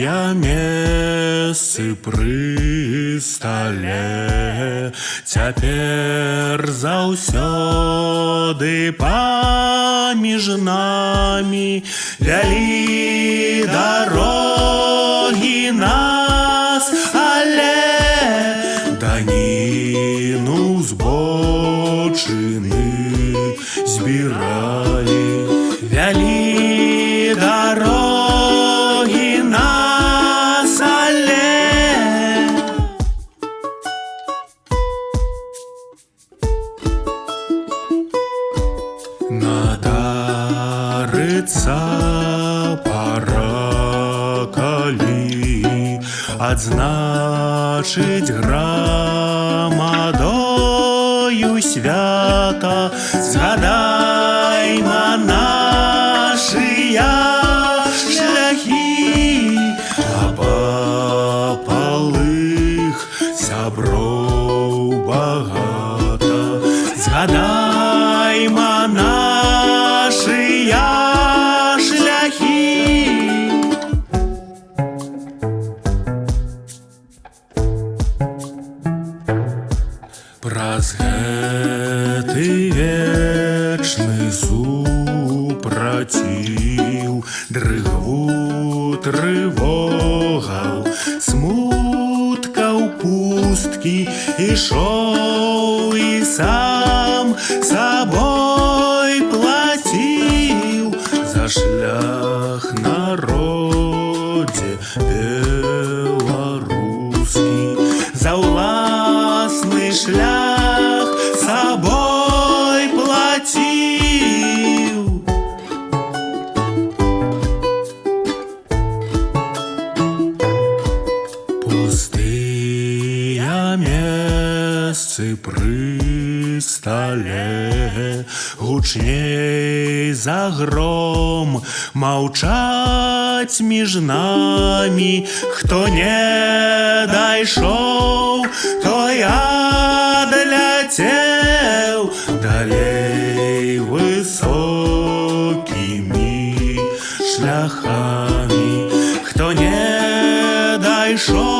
пустыя месцы пры стале. Цяпер заўсёды паміж намі вялі дарогі нас, але даніну збочыны збіралі. Вялі дарогі нас, але надарыцца пара, калі адзначыць грамадою свята. Згадайма нашыя шляхі, абапалых сяброў багата. Згадайма нашыя шляхі. Праз гэты вечны супраціў, дрыгву трывогаў, смуткаў пусткі, ішоў і сам сабой плаціў за шлях народзе беларускі, за ўласны шлях сабой плаціў. Пустыя месцы пры стале, гучней за гром, маўчаць між намі. Хто не дайшоў, той адляцеў далей высокімі шляхамі. Хто не дайшоў,